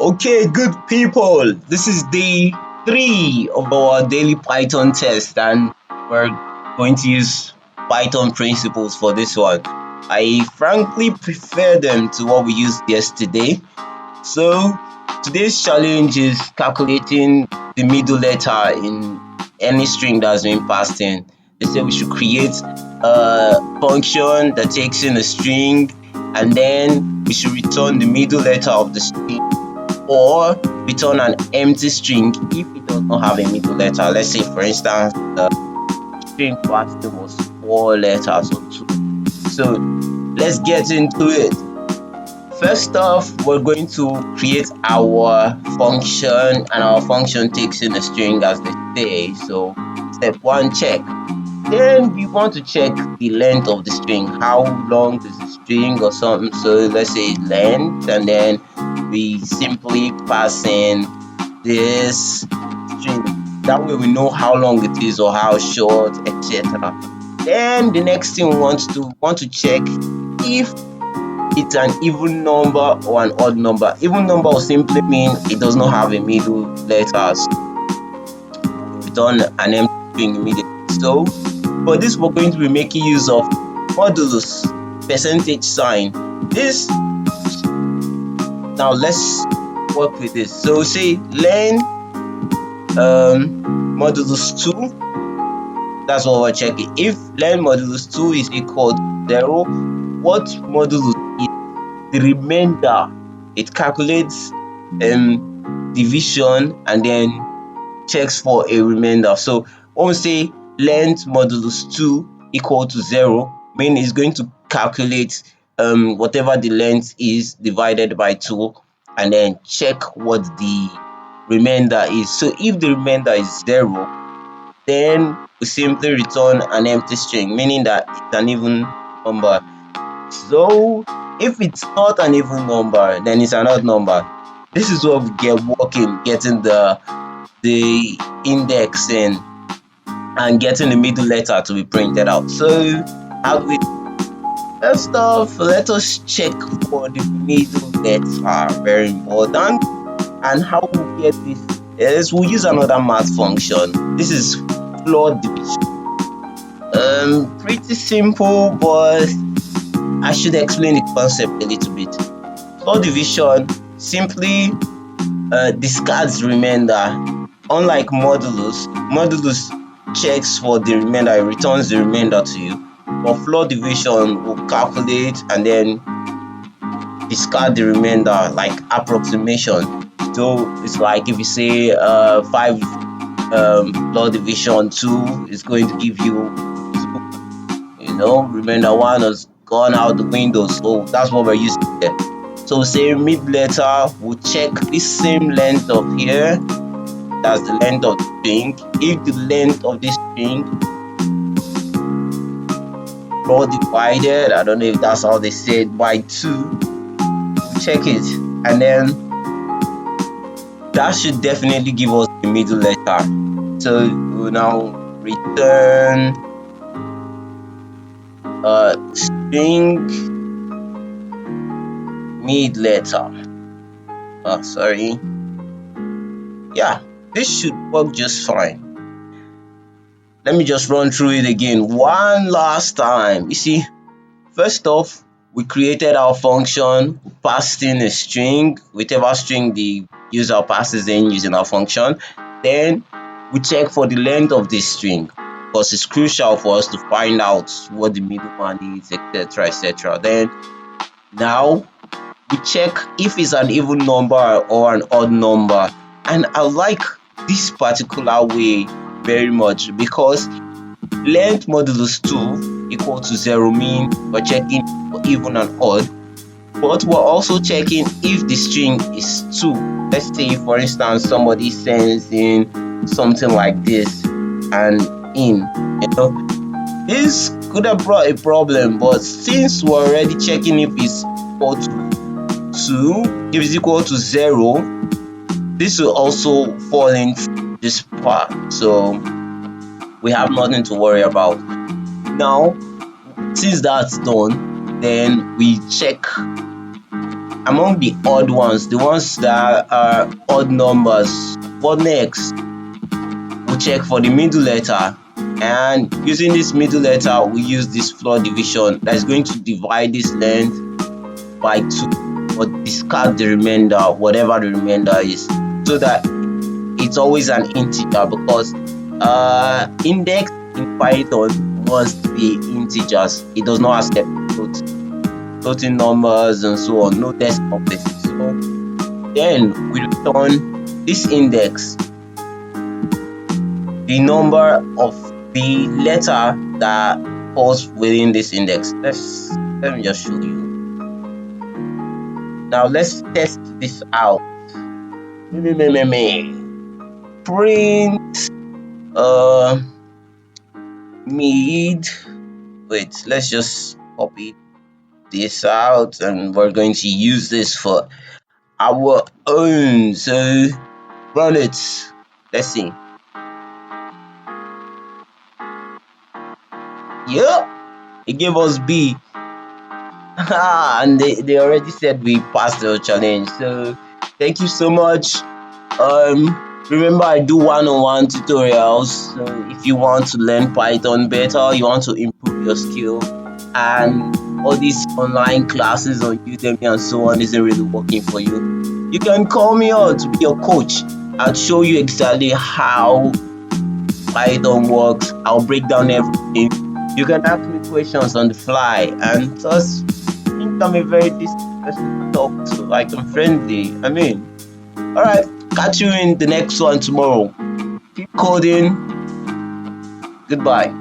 Okay, good people. This is day three of our daily Python test, and we're going to use Python principles for this one. I frankly prefer them to what we used yesterday. So, today's challenge is calculating the middle letter in any string that's been passed in. They say we should create a function that takes in a string, and then we should return the middle letter of the string, or return an empty string if it does not have a middle letter. Let's say, for instance, the string passed was four letters or two. So let's get into it. First off, we're going to create our function, and our function takes in a string as they say. So step one, check. Then we want to check the length of the string. How long is the string or something? So let's say length, and then we simply pass in this string. That way we know how long it is or how short, etc. Then the next thing we want to check if it's an even number or an odd number. Even number will simply mean it does not have a middle letter. So return an empty string immediately. So for this, we're going to be making use of modulus, percentage sign. This, now let's work with this. So say len modulus 2, that's what we're checking. If len modulus 2 is equal to 0, what modulus is the remainder? It calculates division and then checks for a remainder. So when we say length modulus 2 equal to 0, meaning it's going to calculate whatever the length is divided by 2, and then check what the remainder is. So if the remainder is 0, then we simply return an empty string, meaning that it's an even number. So if it's not an even number, then it's an odd number. This is what we get working, getting the indexing and getting the middle letter to be printed out. So how do we first off, let us check for the middle letter, very important. And how we get this is we'll use another math function. This is floor division. Pretty simple, but I should explain the concept a little bit. Floor division simply discards remainder. Unlike modulus checks for the remainder, it returns the remainder to you. But floor division will calculate and then discard the remainder, like approximation. So it's like if you say 5 floor division 2 is going to give you 2, remainder 1 has gone out the window. So that's what we're using here. So say mid letter, we'll check this same length of here. That's the length of the string. If the length of this string floor divided, I don't know if that's how they say it, by 2, we'll check it, and then that should definitely give us the middle letter. So we'll now return string mid letter. Sorry. Yeah, this should work just fine. Let me just run through it again one last time. You see, first off, we created our function, passed in a string, whichever string the user passes in using our function. Then we check for the length of this string, because it's crucial for us to find out what the middle one is, etc, etc. Then now we check if it's an even number or an odd number, and I like this particular way very much, because length modulus 2 equal to 0 means we're checking for even and odd, but we're also checking if the string is 2. Let's say, for instance, somebody sends in something like this and in, this could have brought a problem, but since we're already checking if it's equal to 2, if it's equal to 0, this will also fall into this part, so we have nothing to worry about. Now, since that's done, then we check among the odd ones, the ones that are odd numbers, what next? We'll check for the middle letter, and using this middle letter we use this floor division that is going to divide this length by 2 or discard the remainder, whatever the remainder is, so that it's always an integer, because index in Python must be integers. It does not accept floating numbers and so on, no decimal places. So then we return this index, the number of the letter that falls within this index. Let me just show you. Now let's test this out. Print mid. Wait, let's just copy this out, and we're going to use this for our own. So run it. Let's see. Yep, it gave us B. And they already said we passed the challenge. So thank you so much. Remember, I do one-on-one tutorials. So if you want to learn Python better, you want to improve your skill, and all these online classes on Udemy and so on isn't really working for you, you can call me out to be your coach. I'll show you exactly how Python works. I'll break down everything. You can ask me questions on the fly, and thus I think I'm a very decent person to talk to, like I'm friendly. I mean, alright, catch you in the next one tomorrow. Keep coding. Goodbye.